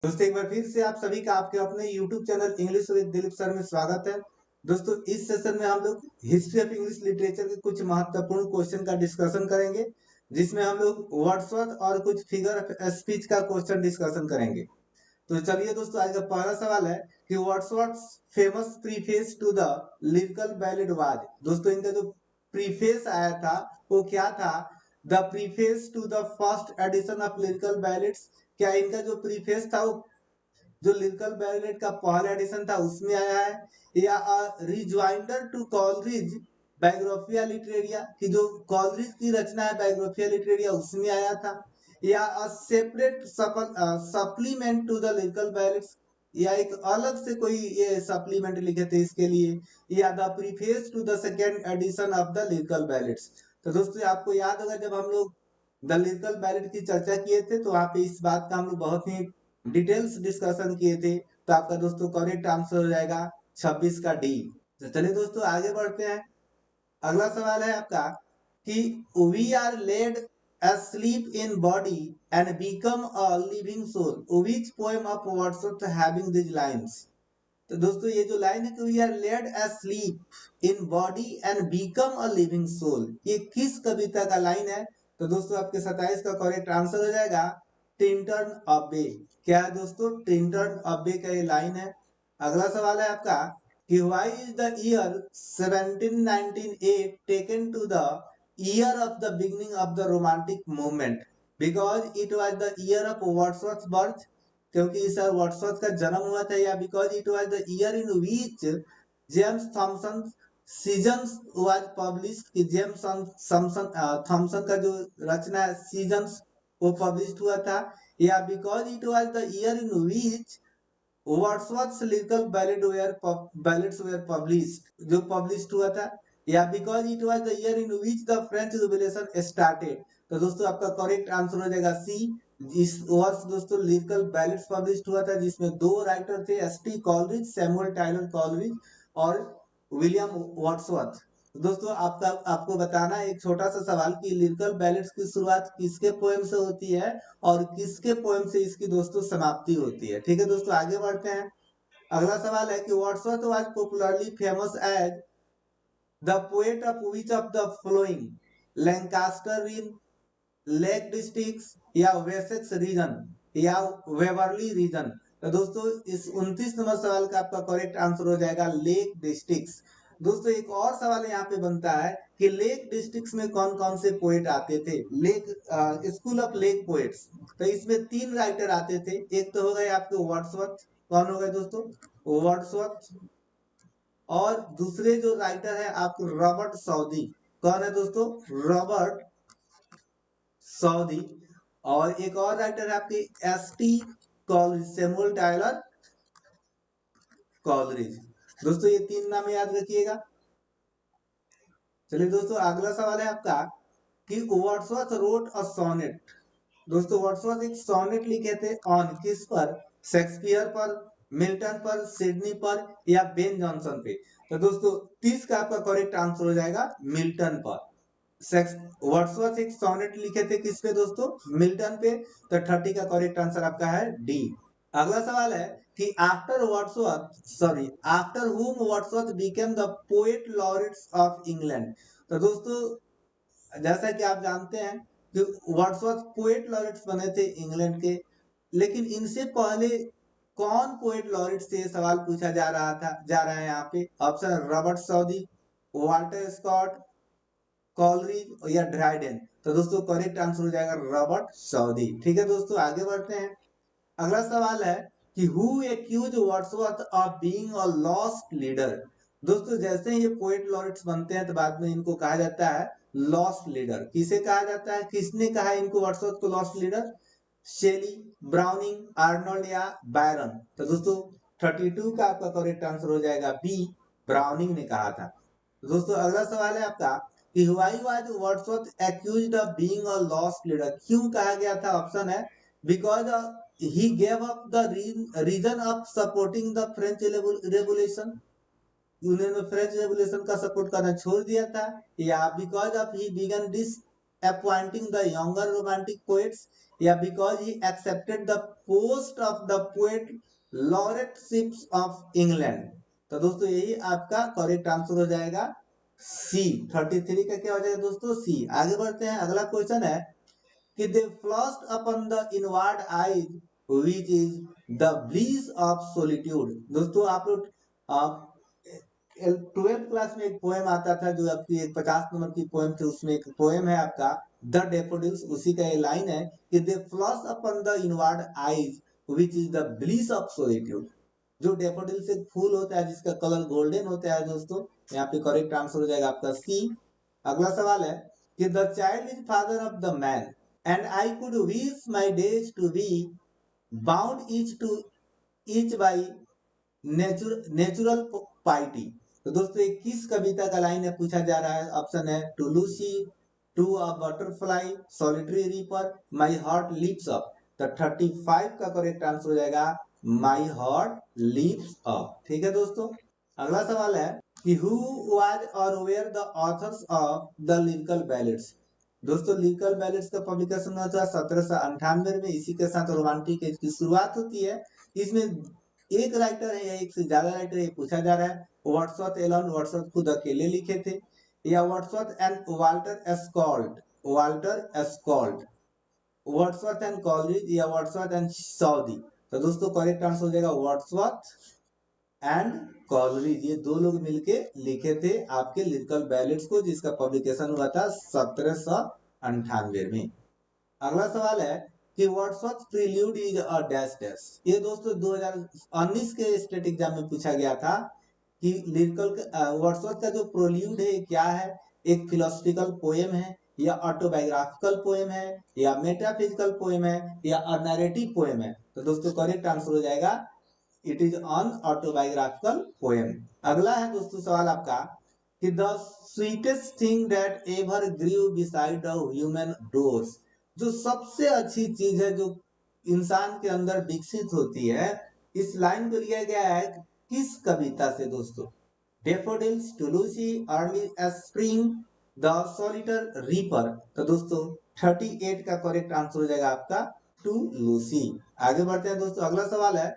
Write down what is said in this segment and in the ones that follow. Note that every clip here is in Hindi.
दोस्तों एक बार फिर से आप सभी का आपके अपने YouTube channel English with Dilip sir में स्वागत है। दोस्तों इस सेशन में हम लोग हिस्ट्री ऑफ इंग्लिश लिटरेचर के कुछ महत्वपूर्ण क्वेश्चन का डिस्कशन करेंगे, जिसमें हम लोग वर्ड्सवर्थ और कुछ फिगर ऑफ स्पीच का क्वेश्चन डिस्कशन करेंगे। तो चलिए दोस्तों, आज का पहला सवाल है कि Wordsworth famous preface to the lyrical ballad was. दोस्तों इनका जो प्रीफेस आया था वो क्या था? The preface to the first edition of lyrical ballads. क्या इनका जो प्रीफेस था वो जो लिरिकल बैलेट का पहला एडिशन था उसमें आया है, या रिजवाइंडर टू कॉलरिज बायोग्राफिया लिटरेरिया की जो कॉलरिज की रचना है बायोग्राफिया लिटरेरिया उसमें आया था, या a separate supplement to the lyrical ballads, या एक अलग से कोई ये सप्लीमेंट लिखे थे इसके लिए, या the preface to the second edition of the lyrical ballads. तो दोस्तों आपको याद होगा जब हम लोग द लिरिकल बैलेट की चर्चा किए थे तो वहां पे इस बात का हम लोग बहुत ही डिटेल्स डिस्कशन किए थे। तो आपका दोस्तों करेक्ट आंसर हो जाएगा 26 का डी। तो चलिए दोस्तों आगे बढ़ते हैं। अगला सवाल है आपका कि we are laid asleep in body and become a living soul, which poem of Wordsworth having these lines? तो दोस्तों ये जो लाइन है कि we are laid asleep in body and become a living soul, ये किस कविता का लाइन है? तो दोस्तों आपके 27 का करेक्ट आंसर हो जाएगा टिंटन अबे। क्या है दोस्तों? टिंटन अबे का ये लाइन है। अगला सवाल है आपका कि why is the year 1798 taken to the year of the beginning of the romantic movement? Because it was the year of Wordsworth birth, क्योंकि इस साल वर्ड्सवर्थ का जन्म हुआ था, या because it was the year in which James Thomson seasons was published, कि जेम्स थॉमसन का जो रचना है सीजन्स वो पब्लिश्ड हुआ था, या because it was the year in which Wordsworth lyrical ballads were published, जो पब्लिश्ड हुआ था, या because it was the year in which the French revolution started. तो दोस्तों आपका करेक्ट आंसर हो जाएगा सी। इस वर्ष दोस्तों लिरिकल बैलेड्स पब्लिश्ड हुआ था, जिसमें दो राइटर थे, ST. Coleridge, Samuel Tyler Coleridge और विलियम वर्ड्सवर्थ। दोस्तों आपको बताना है एक छोटा सा सवाल कि लिरिकल बैलेड्स की शुरुआत किसके पोएम से होती है और किसके पोएम से इसकी दोस्तों समाप्ति होती है। ठीक है दोस्तों आगे बढ़ते हैं। अगला सवाल है कि Wordsworth was popularly famous as the poet of which of the following? Lancaster region, lake districts, या वेसेक्स रीजन, या वेवरली रीजन? तो दोस्तों इस 29 नंबर सवाल का आपका करेक्ट आंसर हो जाएगा लेक डिस्ट्रिक्ट्स। दोस्तों एक और सवाल यहाँ पे बनता है कि लेक डिस्ट्रिक्ट्स में कौन कौन से पोएट आते थे? Lake school of lake poets. तो इसमें तीन राइटर आते थे, एक तो हो गए आपके वर्ड्सवर्थ। कौन हो गए दोस्तों? वर्ड्सवर्थ। और दूसरे जो राइटर है आपको रॉबर्ट सऊदी। कौन है दोस्तों? Robert Saudi. और एक और राइटर है आपके ST. Coleridge, Samuel Tyler Coleridge. दोस्तों ये तीन नाम याद रखिएगा। चलिए दोस्तों अगला सवाल है आपका कि वर्ड्सवर्थ रोट अ सोनेट। दोस्तों वर्ड्सवर्थ एक सोनेट लिखे थे ऑन किस पर? शेक्सपियर पर, मिल्टन पर, सिडनी पर, या बेन जॉनसन पे? तो दोस्तों 30 का आपका करेक्ट आंसर हो जाएगा मिल्टन पर। वर्ड्सवर्थ एक सोनेट लिखे थे किस पे दोस्तों? मिल्टन पे। तो 30 का करेक्ट आंसर आपका है डी। अगला सवाल है कि after whom Wordsworth became the poet laureates of England? तो दोस्तों जैसा कि आप जानते हैं कि वर्ड्सवर्थ पोएट लॉरेट्स बने थे इंग्लैंड के, लेकिन इनसे पहले कौन पोएट लॉरेट से सवाल पूछा जा रहा है यहाँ पे? Option Robert Southey, Walter Scott, Coleridge, या ड्राइडेन? तो दोस्तों करेक्ट आंसर हो जाएगा रॉबर्ट सऊदी। ठीक है दोस्तों आगे बढ़ते हैं। अगला सवाल है कि who accuse Wordsworth of being a lost leader? दोस्तों जैसे ही ये पोएट लॉरेट्स बनते हैं तो बाद में इनको कहा जाता है लॉस्ट लीडर। किसे कहा जाता है? किसने कहा इनको वर्ड्सवर्थ को लॉस्ट लीडर? शेली, ब्राउनिंग, आर्नोल्ड, या बायरन? तो दोस्तों 32 का आपका करेक्ट आंसर हो जाएगा बी, ब्राउनिंग ने कहा था। दोस्तों अगला सवाल है आपका कि why was Wordsworth accused of being a lost leader? क्यों कहा गया था? ऑप्शन है because he gave up the reason of supporting the French Revolution, उन्होंने फ्रेंच रेवोल्यूशन का सपोर्ट करना छोड़ दिया था, या because of he began disappointing the younger romantic poets, या because he accepted the post of the poet laureateship of England. तो दोस्तों यही आपका करेक्ट आंसर हो जाएगा सी। 33 का क्या हो जाएगा दोस्तों? सी। आगे बढ़ते हैं, अगला क्वेश्चन है कि they flushed upon the inward eyes which is the bliss of solitude. दोस्तों आप लोग 12th क्लास में एक पोएम आता था जो आपकी एक 50 नंबर की पोएम थी, उसमें एक पोएम है आपका द डेफोडिल्स, उसी का ये लाइन है कि they flush upon the inward eyes which is the bliss of solitude. जो डेफोडिल से फूल होता है जिसका कलर गोल्डन होता है दोस्तों, यहाँ पे करेक्ट आंसर हो जाएगा आपका सी। अगला सवाल है कि the child is father of the man and I could wish my days to be bound each by natural piety. तो दोस्तों एक किस कविता का लाइन है पूछा जा रहा है? ऑप्शन है to Lucy, to a butterfly, solitary reaper, my heart leaps up. तो 35 का करेक्ट आंसर हो जाएगा माई हार्ट लीप्स अप। ठीक है दोस्तों, अगला सवाल है कि हु वाज और were the authors of the lyrical ballads. दोस्तों लिरिकल बैलेट्स का पब्लिकेशन हुआ था 1798 में। इसी के साथ रोमांटिक एज की शुरुआत होती है। इसमें एक राइटर है या एक से ज्यादा राइटर, ये पूछा जा रहा है। वर्ड्सवर्थ एलन, वर्ड्सवर्थ खुद अकेले लिखे थे, या Wordsworth and Walter Scott, Walter Scott, Wordsworth and Coleridge, या वर्ड्सवर्थ एंड सऊदी। तो दोस्तों करेक्ट आंसर हो जाएगा वर्ड्सवर्थ एंड कॉलरिज। ये दो लोग मिलके लिखे थे आपके लिरिकल बैलेट्स को, जिसका पब्लिकेशन हुआ था 1798 में। अगला सवाल है कि Wordsworth prelude is a dash dash. ये दोस्तों 2019 के स्टेट एग्जाम में पूछा गया था कि लिरिकल वर्ड्सवर्थ का जो प्रोल्यूड है क्या है? एक फिलोसफिकल पोएम है, या ऑटोबायोग्राफिकल पोएम है, या मेटाफिजिकल पोएम है, या नैरेटिव पोएम है? तो दोस्तों करेक्ट आंसर हो जाएगा it is on autobiographical poem. अगला है दोस्तों सवाल आपका कि the sweetest thing that ever grew beside the human doors. जो सबसे अच्छी चीज है जो इंसान के अंदर विकसित होती है, इस लाइन को लिया गया है किस कविता से दोस्तों? Daffodils, to Lucy, early spring, the solitary reaper. तो दोस्तों 38 का करेक्ट आंसर हो जाएगा आपका टू लूसी। आगे बढ़ते हैं दोस्तों, अगला सवाल है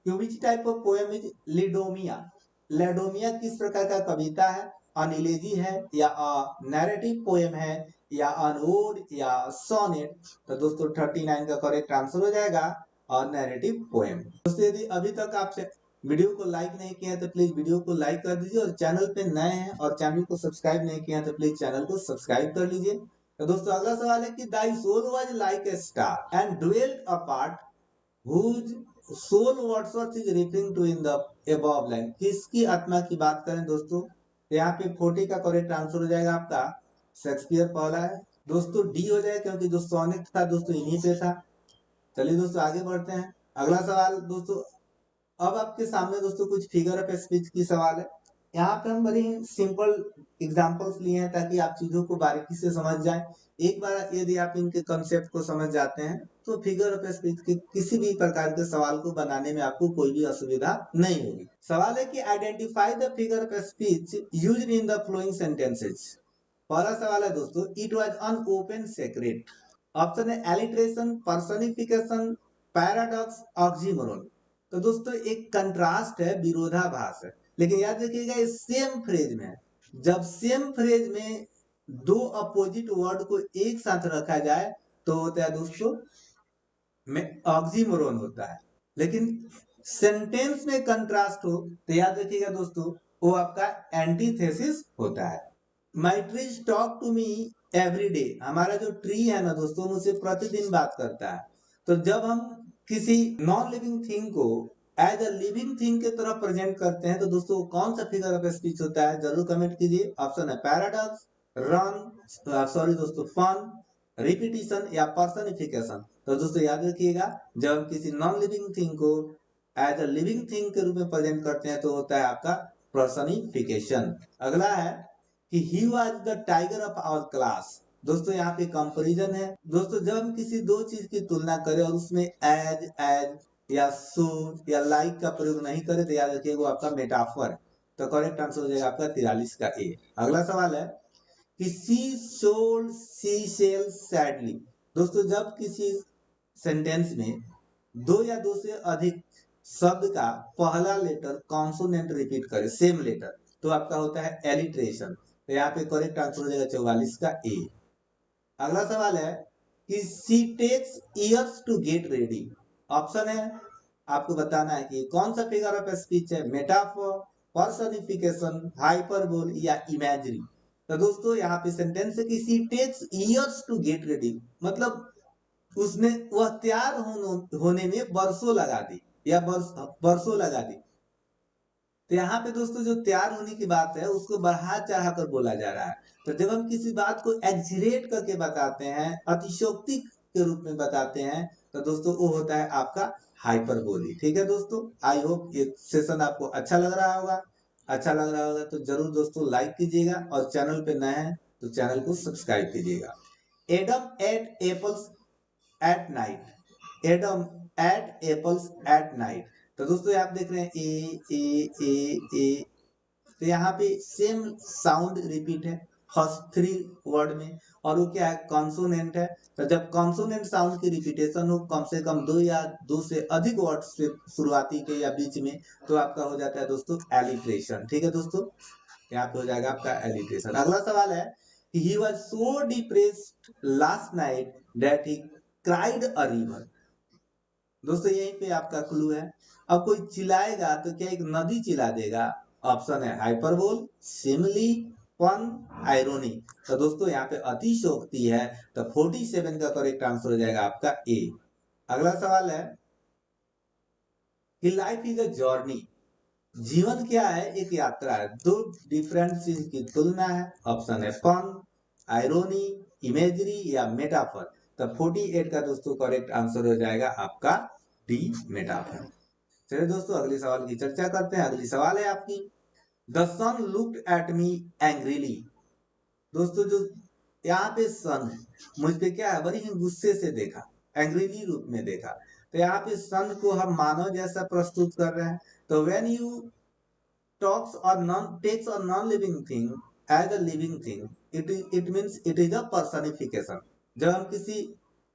कि which type of poem is लिडोमिया। लेडोमिया किस प्रकार का कविता है? अनिलेजी है, या नैरेटिव पोएम है, या अनवोड, या सोनेट। तो दोस्तों 39 का करेक्ट आंसर हो जाएगा और नैरेटिव पोएम। दोस्तों यदि अभी तक आपसे वीडियो को लाइक नहीं किया तो प्लीज वीडियो को लाइक कर दीजिए, और चैनल पे नए हैं और चैनल को सब्सक्राइब नहीं किया तो प्लीज चैनल को सब्सक्राइब कर लीजिए। तो दोस्तों अगला सवाल है कि thy soul was like a star and dwelt apart whose soul Wordsworth is referring to in the above line। किसकी आत्मा की बात करें दोस्तों? तो यहाँ पे 40 का करेक्ट आंसर हो जाएगा आपका शेक्सपियर पहला है। दोस्तों डी हो जाएगा क्योंकि जो सोनेट था दोस्तों इन्हीं पे था। चलिए दोस्तों आगे बढ़ते हैं, अगला सवाल दोस्तों अब आपके सामने दोस्तों कुछ फिगर ऑफ स्पीच की सवाल है। यहाँ पे हम बड़ी सिंपल एग्जांपल्स लिए हैं ताकि आप चीजों को बारीकी से समझ जाएं। एक बार यदि आप इनके कॉन्सेप्ट को समझ जाते हैं तो फिगर ऑफ स्पीच के किसी भी प्रकार के सवाल को बनाने में आपको कोई भी असुविधा नहीं होगी। सवाल है कि identify the figure of speech used in the following sentences. पहला सवाल है दोस्तों it was an open secret. Option है एलिट्रेशन, पर्सनिफिकेशन, पैराडॉक्स, ऑक्सीमोरन। तो दोस्तों एक कंट्रास्ट है, विरोधाभास है, लेकिन याद रखिएगा ये सेम फ्रेज में है। जब सेम फ्रेज में दो अपोजिट वर्ड को एक साथ रखा जाए तो होता है दोस्तों में ऑक्सीमोरन होता है। लेकिन सेंटेंस में कंट्रास्ट हो तो याद रखिएगा दोस्तों वो आपका एंटीथेसिस होता है। My trees talk to me every day. हमारा जो ट्री है ना दोस्तों मुझसे प्रतिदिन बात करता है। तो जब हम किसी नॉन लिविंग थिंग को एज अ लिविंग थिंग के तरह प्रेजेंट करते हैं तो दोस्तों कौन सा फिगर ऑफ स्पीच होता है? जरूर कमेंट कीजिए। ऑप्शन है पैराडॉक्स, रन, सॉरी दोस्तों फन, रिपीटिशन, या पर्सनिफिकेशन। तो दोस्तों याद रखिएगा जब हम किसी नॉन लिविंग थिंग को एज अ लिविंग थिंग के रूप में प्रेजेंट करते हैं तो होता है आपका पर्सनिफिकेशन। अगला है कि he was the tiger of our class. दोस्तों यहाँ पे कंपैरिजन है। दोस्तों जब हम किसी दो चीज की तुलना करें और उसमें एज या सो या लाइक का प्रयोग नहीं करें तो याद रखिएगा वो आपका मेटाफर। तो करेक्ट आंसर हो जाएगा आपका 43 का ए। अगला सवाल है कि सी सोल्ड सी सेल सैडली। दोस्तों जब किसी सेंटेंस में दो या दो से अधिक शब्द का पहला लेटर कॉन्सोनेंट रिपीट करे, सेम लेटर, तो आपका होता है एलिट्रेशन। तो यहाँ पे करेक्ट आंसर हो जाएगा 44 का ए। अगला सवाल है कि she takes years to get ready. Option है, आपको बताना है कि कौन सा फिगर ऑफ स्पीच है, मेटाफोर, पर्सनिफिकेशन, हाइपरबोल या इमेजरी। तो दोस्तों यहाँ पे सेंटेंस है कि she takes years to get ready, मतलब उसने वह तैयार होने में बरसों लगा दी या बरसों लगा दी। तो यहाँ पे दोस्तों जो तैयार होने की बात है उसको बढ़ा चढ़ा कर बोला जा रहा है। तो जब हम किसी बात को एग्जरेट करके बताते हैं, अतिशयोक्ति के रूप में बताते हैं, तो दोस्तों वो होता है आपका हाइपरबोली। ठीक है दोस्तों, आई होप ये सेशन आपको अच्छा लग रहा होगा। अच्छा लग रहा होगा तो जरूर दोस्तों लाइक कीजिएगा और चैनल पे नए हैं तो चैनल को सब्सक्राइब कीजिएगा। Adam ate apples at night. Adam ate apples at night. तो दोस्तों आप देख रहे हैं ए। तो यहाँ पे सेम साउंड रिपीट है फर्स्ट 3 वर्ड में, और वो क्या है, कॉन्सोनेंट है। तो जब कॉन्सोनेंट साउंड की रिपीटेशन हो कम से कम 2 या 2 से अधिक वर्ड से शुरुआती के या बीच में, तो आपका हो जाता है दोस्तों एलिट्रेशन। ठीक है दोस्तों, यहाँ पे हो जाएगा आपका एलिट्रेशन। अगला सवाल है कि he was so depressed last night that he cried a river। दोस्तों यहीं पे आपका क्लू है। अब कोई चिल्लाएगा तो क्या एक नदी चिल्ला देगा? ऑप्शन है हाइपरबोल, सिमिली, पन, आयरोनी। तो दोस्तों यहाँ पे अतिशयोक्ति है, तो 47 का करेक्ट आंसर हो जाएगा आपका ए। अगला सवाल है कि लाइफ इज अ जर्नी। जीवन क्या है? एक यात्रा है। दो डिफरेंट चीज की तुलना है। ऑप्शन है फन, आयरोनी, इमेजरी या मेटाफर। तो 48 का दोस्तों करेक्ट आंसर हो जाएगा आपका डी, मेटाफर। चलिए दोस्तों अगले सवाल की चर्चा करते हैं। अगली सवाल है आपकी, the sun looked at me angrily. दोस्तों जो यहाँ पे सन है, मुझ पे क्या है, बड़ी ही गुस्से से देखा, एंग्रीली रूप में देखा। तो यहाँ पे सन को हम मानव जैसा प्रस्तुत कर रहे हैं। तो when you talks or non takes a non-living thing as a living thing, it means it is a personification। जब हम किसी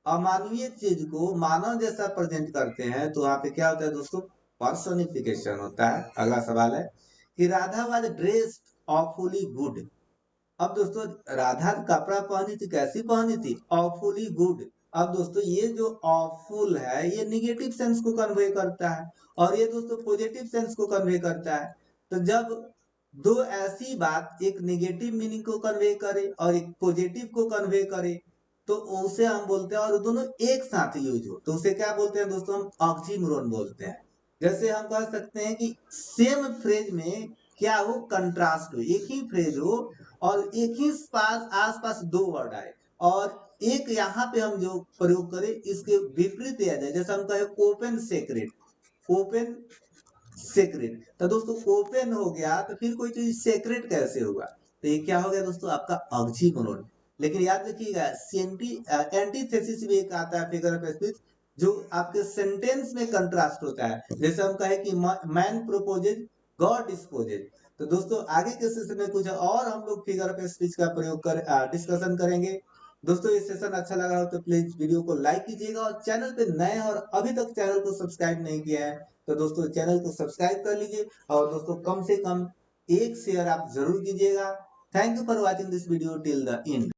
अमानवीय चीज को मानव जैसा प्रेजेंट करते हैं तो वहां पे क्या होता है दोस्तों, पर्सनिफिकेशन होता है। अगला सवाल है कि Radha was dressed awfully good. अब दोस्तों राधा कपड़ा पहनी थी, कैसी पहनी थी? Awfully good. अब दोस्तों ये जो ऑफुल है ये निगेटिव सेंस को कन्वे करता है और ये दोस्तों पॉजिटिव सेंस को कन्वे करता है। तो जब दो ऐसी बात एक नेगेटिव मीनिंग को कन्वे करे और एक पॉजिटिव को कन्वे करे तो उसे हम बोलते हैं, और दोनों एक साथ यूज हो तो उसे क्या बोलते हैं दोस्तों, हम ऑक्सीमोरन बोलते हैं। जैसे हम कह सकते हैं कि सेम फ्रेज में क्या हो, कंट्रास्ट हो, एक ही फ्रेज हो और एक ही आसपास 2 वर्ड आए और एक यहाँ पे हम जो प्रयोग करें इसके विपरीत आ जाए। जैसे हम कहे ओपन सेक्रेट, ओपन सेक्रेट। तो दोस्तों ओपन हो गया तो फिर कोई चीज सेक्रेट कैसे होगा? तो ये क्या हो गया दोस्तों, आपका ऑक्सीमोरन। लेकिन याद रखिएगा एंटीथेसिस भी एक आता है फिगर ऑफ स्पीच जो आपके सेंटेंस में कंट्रास्ट होता है। जैसे हम कहे कि मैन प्रोपोजेज, गॉड डिस्पोजेज। तो दोस्तों आगे के सेशन में कुछ और हम लोग फिगर ऑफ स्पीच का प्रयोग कर डिस्कशन करेंगे। दोस्तों ये सेशन अच्छा लगा हो तो प्लीज वीडियो को लाइक कीजिएगा और चैनल पे नए और अभी तक चैनल को सब्सक्राइब नहीं किया है तो दोस्तों चैनल को सब्सक्राइब कर लीजिए और दोस्तों कम से कम एक शेयर आप जरूर कीजिएगा। Thank you for watching this video till the end.